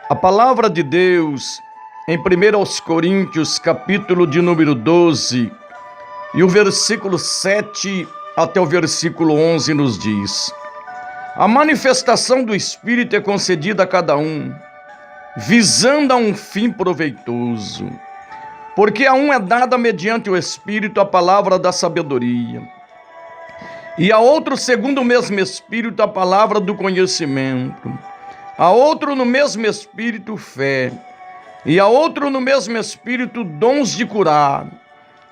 A palavra de Deus em 1 Coríntios, capítulo de número 12, e o versículo 7 até o versículo 11 nos diz: a manifestação do Espírito é concedida a cada um, visando a um fim proveitoso. Porque a um é dada mediante o Espírito a palavra da sabedoria, e a outro, segundo o mesmo Espírito, a palavra do conhecimento, a outro no mesmo Espírito fé, e a outro no mesmo Espírito dons de curar,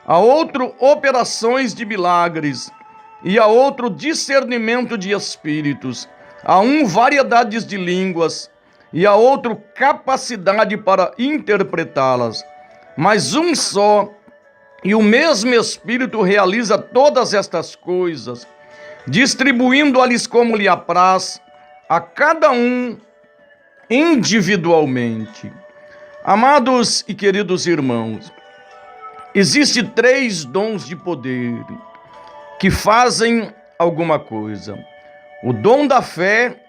a outro operações de milagres, e a outro discernimento de espíritos, a um variedades de línguas, e a outro capacidade para interpretá-las. Mas um só e o mesmo Espírito realiza todas estas coisas, distribuindo-lhes como lhe apraz a cada um individualmente. Amados e queridos irmãos, existem 3 dons de poder que fazem alguma coisa: o dom da fé,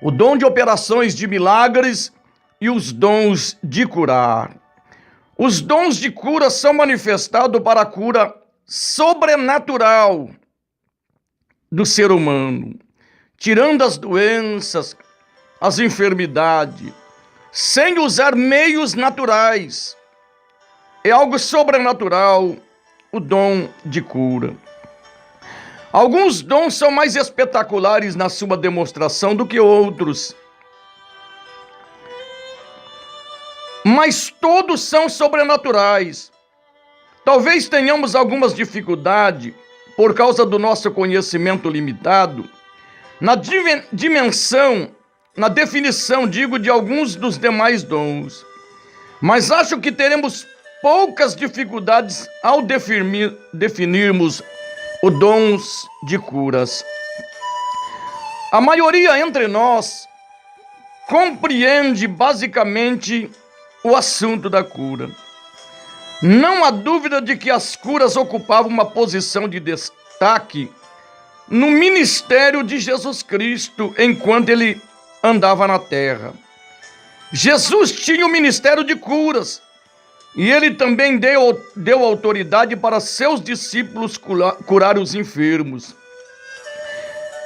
o dom de operações de milagres e os dons de curar. Os dons de cura são manifestados para a cura sobrenatural do ser humano, tirando as doenças, as enfermidades, sem usar meios naturais. É algo sobrenatural o dom de cura. Alguns dons são mais espetaculares na sua demonstração do que outros, mas todos são sobrenaturais. Talvez tenhamos algumas dificuldades por causa do nosso conhecimento limitado na definição, de alguns dos demais dons. Mas acho que teremos poucas dificuldades ao definirmos os dons de curas. A maioria entre nós compreende basicamente o assunto da cura. Não há dúvida de que as curas ocupavam uma posição de destaque no ministério de Jesus Cristo enquanto ele andava na terra. Jesus tinha o ministério de curas e ele também deu autoridade para seus discípulos curar os enfermos.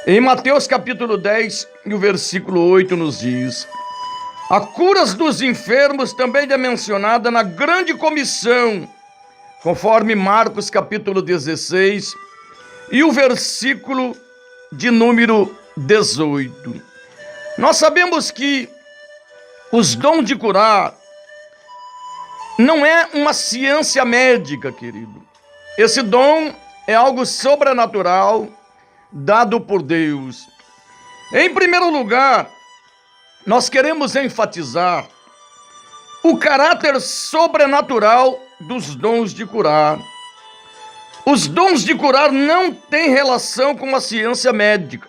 Em Mateus capítulo 10, e o versículo 8 nos diz: a cura dos enfermos também é mencionada na grande comissão, conforme Marcos capítulo 16 e o versículo de número 18. Nós sabemos que os dons de curar não é uma ciência médica, querido. Esse dom é algo sobrenatural dado por Deus. Em primeiro lugar, nós queremos enfatizar o caráter sobrenatural dos dons de curar. Os dons de curar não têm relação com a ciência médica,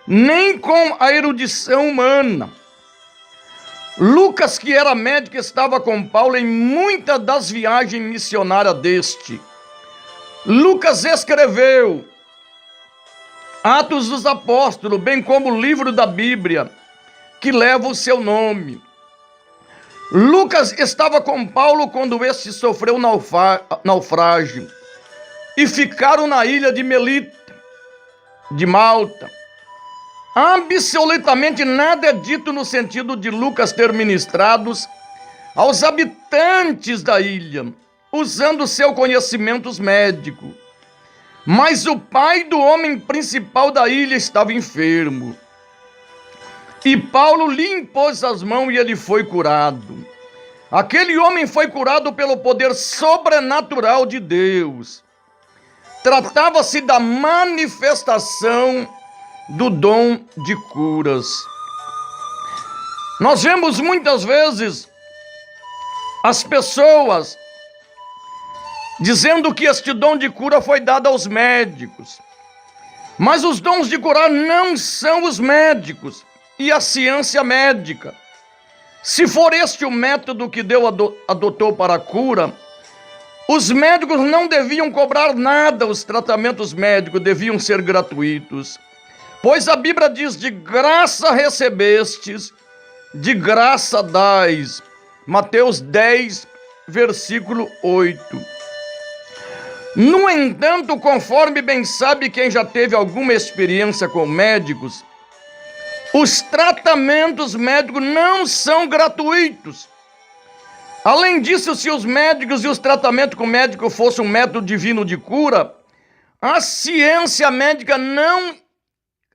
nem com a erudição humana. Lucas, que era médico, estava com Paulo em muitas das viagens missionárias deste. Lucas escreveu Atos dos Apóstolos, bem como o livro da Bíblia, que leva o seu nome. Lucas estava com Paulo quando este sofreu naufrágio e ficaram na ilha de Melita, de Malta. Absolutamente nada é dito no sentido de Lucas ter ministrado aos habitantes da ilha, usando seu conhecimento médico. Mas o pai do homem principal da ilha estava enfermo. E Paulo lhe impôs as mãos e ele foi curado. Aquele homem foi curado pelo poder sobrenatural de Deus. Tratava-se da manifestação do dom de curas. Nós vemos muitas vezes as pessoas dizendo que este dom de cura foi dado aos médicos. Mas os dons de curar não são os médicos e a ciência médica. Se for este o método que Deus adotou para a cura, os médicos não deviam cobrar nada, os tratamentos médicos deviam ser gratuitos. Pois a Bíblia diz: de graça recebestes de graça dais. Mateus 10, versículo 8. No entanto, conforme bem sabe quem já teve alguma experiência com médicos, os tratamentos médicos não são gratuitos. Além disso, se os médicos e os tratamentos com médico fossem um método divino de cura, a ciência médica não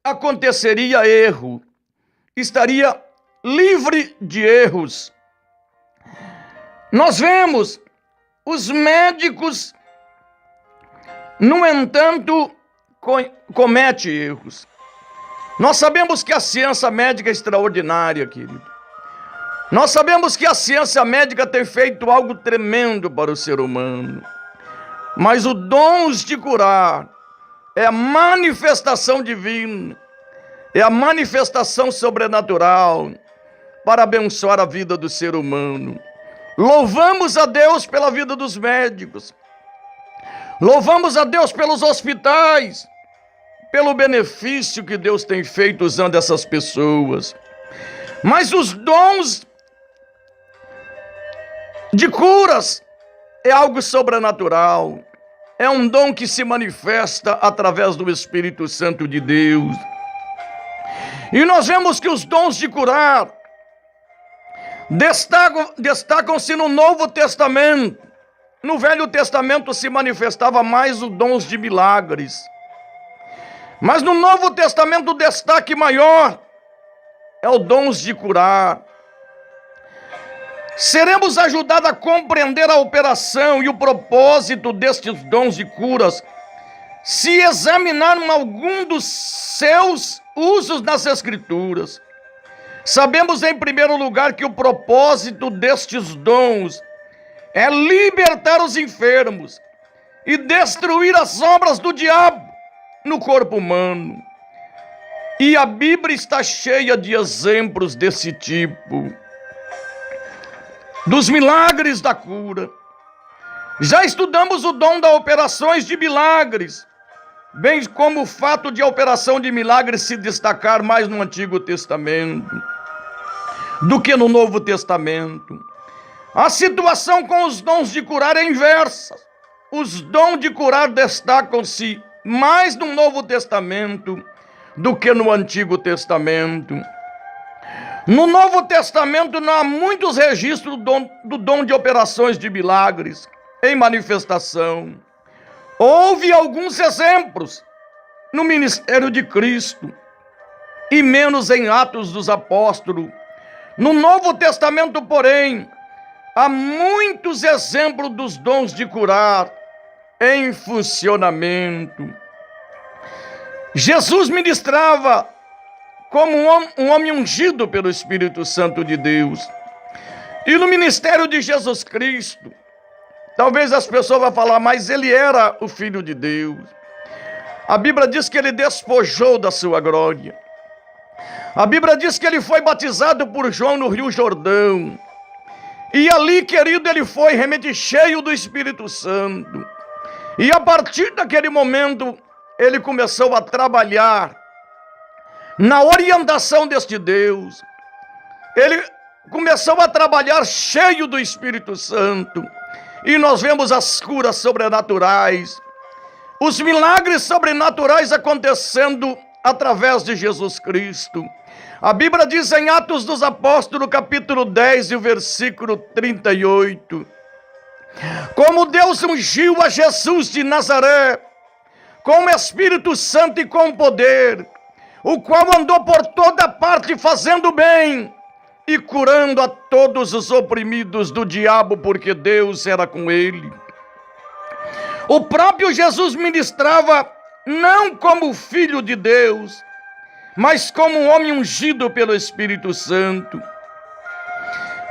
aconteceria erro, estaria livre de erros. Nós vemos os médicos, no entanto, cometem erros. Nós sabemos que a ciência médica é extraordinária, querido. Nós sabemos que a ciência médica tem feito algo tremendo para o ser humano. Mas o dom de curar é a manifestação divina, é a manifestação sobrenatural para abençoar a vida do ser humano. Louvamos a Deus pela vida dos médicos. Louvamos a Deus pelos hospitais, pelo benefício que Deus tem feito usando essas pessoas. Mas os dons de curas é algo sobrenatural. É um dom que se manifesta através do Espírito Santo de Deus. E nós vemos que os dons de curar destacam-se no Novo Testamento. No Velho Testamento se manifestava mais os dons de milagres. Mas no Novo Testamento o destaque maior é o dons de curar. Seremos ajudados a compreender a operação e o propósito destes dons de curas se examinarmos algum dos seus usos nas Escrituras. Sabemos, em primeiro lugar, que o propósito destes dons é libertar os enfermos e destruir as obras do diabo no corpo humano. E a Bíblia está cheia de exemplos desse tipo, dos milagres da cura. Já estudamos o dom das operações de milagres, bem como o fato de a operação de milagres se destacar mais no Antigo Testamento do que no Novo Testamento. A situação com os dons de curar é inversa. Os dons de curar destacam-se mais no Novo Testamento do que no Antigo Testamento. No Novo Testamento não há muitos registros do dom de operações de milagres em manifestação. Houve alguns exemplos no ministério de Cristo e menos em Atos dos Apóstolos. No Novo Testamento, porém, há muitos exemplos dos dons de curar em funcionamento. Jesus ministrava como um homem ungido pelo Espírito Santo de Deus. E no ministério de Jesus Cristo, talvez as pessoas vão falar, mas ele era o Filho de Deus. A Bíblia diz que ele despojou da sua glória. A Bíblia diz que ele foi batizado por João no Rio Jordão. E ali, querido, ele foi realmente cheio do Espírito Santo. E a partir daquele momento, ele começou a trabalhar na orientação deste Deus. Ele começou a trabalhar cheio do Espírito Santo. E nós vemos as curas sobrenaturais, os milagres sobrenaturais acontecendo através de Jesus Cristo. A Bíblia diz em Atos dos Apóstolos, capítulo 10, e o versículo 38. Como Deus ungiu a Jesus de Nazaré, com o Espírito Santo e com poder, o qual andou por toda parte fazendo bem e curando a todos os oprimidos do diabo, porque Deus era com ele. O próprio Jesus ministrava não como filho de Deus, mas como um homem ungido pelo Espírito Santo.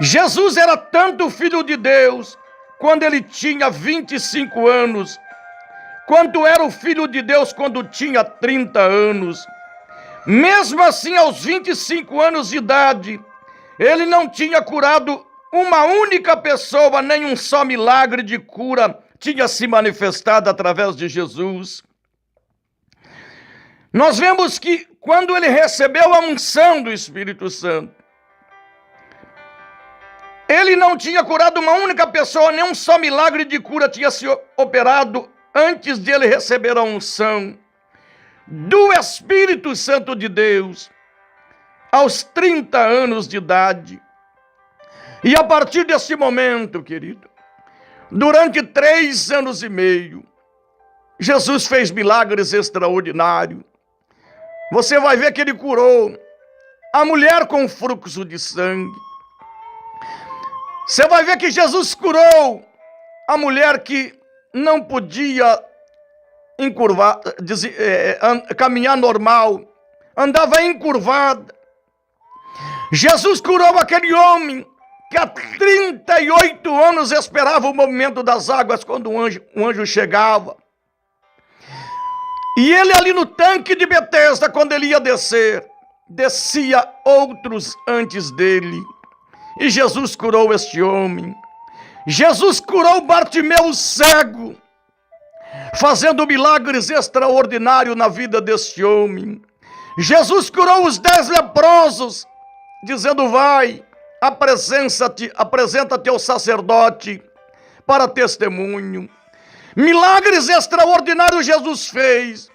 Jesus era tanto filho de Deus, quando ele tinha 25 anos, quanto era o filho de Deus quando tinha 30 anos. Mesmo assim, aos 25 anos de idade, ele não tinha curado uma única pessoa, nem um só milagre de cura tinha se manifestado através de Jesus. Nós vemos que quando ele recebeu a unção do Espírito Santo, Ele não tinha curado uma única pessoa, nem um só milagre de cura tinha se operado antes de ele receber a unção do Espírito Santo de Deus, aos 30 anos de idade. E a partir desse momento, querido, durante 3 anos e meio, Jesus fez milagres extraordinários. Você vai ver que ele curou a mulher com fluxo de sangue. Você vai ver que Jesus curou a mulher que não podia caminhar normal, andava encurvada. Jesus curou aquele homem que há 38 anos esperava o movimento das águas quando um anjo chegava. E ele ali no tanque de Betesda, quando ele ia descer, descia outros antes dele. E Jesus curou este homem. Jesus curou Bartimeu cego, fazendo milagres extraordinários na vida deste homem. Jesus curou os 10 leprosos, dizendo: vai, apresenta-te ao sacerdote para testemunho. Milagres extraordinários Jesus fez.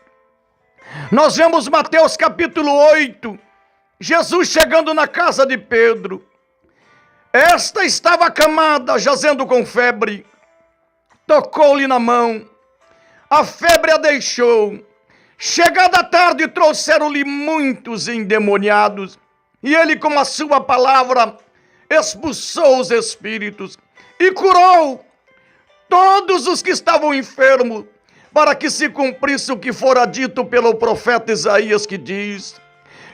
Nós vemos Mateus capítulo 8, Jesus chegando na casa de Pedro. Esta estava acamada, jazendo com febre. Tocou-lhe na mão, a febre a deixou. Chegada a tarde, trouxeram-lhe muitos endemoniados, e ele, com a sua palavra, expulsou os espíritos e curou todos os que estavam enfermos, para que se cumprisse o que fora dito pelo profeta Isaías, que diz: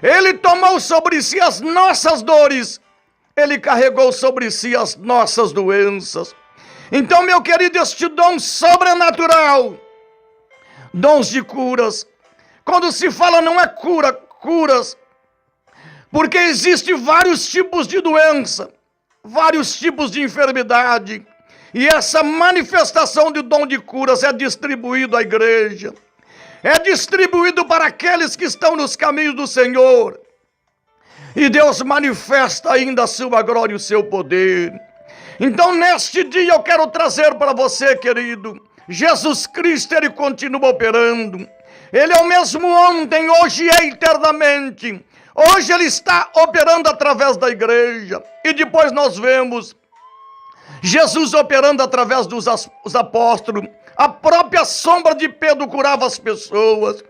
ele tomou sobre si as nossas dores, ele carregou sobre si as nossas doenças. Então, meu querido, este dom sobrenatural, dons de curas, quando se fala não é curas, porque existem vários tipos de doença, vários tipos de enfermidade, e essa manifestação de dom de curas é distribuído à igreja, é distribuído para aqueles que estão nos caminhos do Senhor. E Deus manifesta ainda a sua glória e o seu poder. Então, neste dia, eu quero trazer para você, querido, Jesus Cristo, ele continua operando. Ele é o mesmo ontem, hoje e eternamente. Hoje ele está operando através da igreja. E depois nós vemos Jesus operando através dos apóstolos. A própria sombra de Pedro curava as pessoas.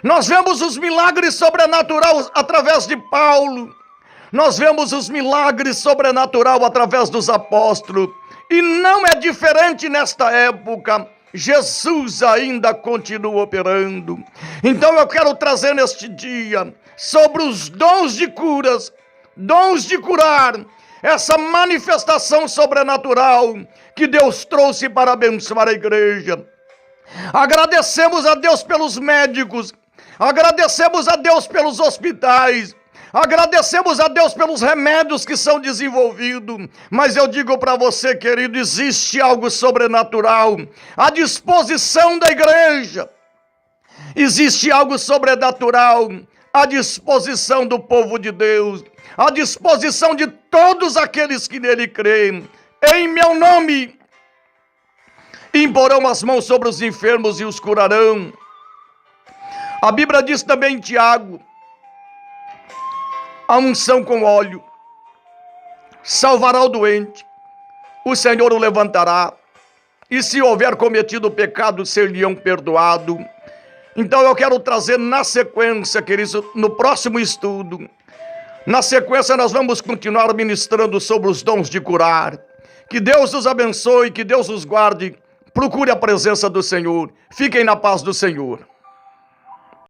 Nós vemos os milagres sobrenaturais através de Paulo. Nós vemos os milagres sobrenaturais através dos apóstolos. E não é diferente nesta época. Jesus ainda continua operando. Então eu quero trazer neste dia sobre os dons de curas, dons de curar, essa manifestação sobrenatural que Deus trouxe para abençoar a igreja. Agradecemos a Deus pelos médicos, agradecemos a Deus pelos hospitais, agradecemos a Deus pelos remédios que são desenvolvidos, mas eu digo para você, querido, existe algo sobrenatural à disposição da igreja, existe algo sobrenatural à disposição do povo de Deus, à disposição de todos aqueles que nele creem. Em meu nome imporão as mãos sobre os enfermos e os curarão. A Bíblia diz também em Tiago: a unção com óleo salvará o doente, o Senhor o levantará, e se houver cometido pecado, ser-lhe-ão perdoado. Então eu quero trazer na sequência, queridos, no próximo estudo, na sequência nós vamos continuar ministrando sobre os dons de curar. Que Deus os abençoe, que Deus os guarde. Procure a presença do Senhor. Fiquem na paz do Senhor.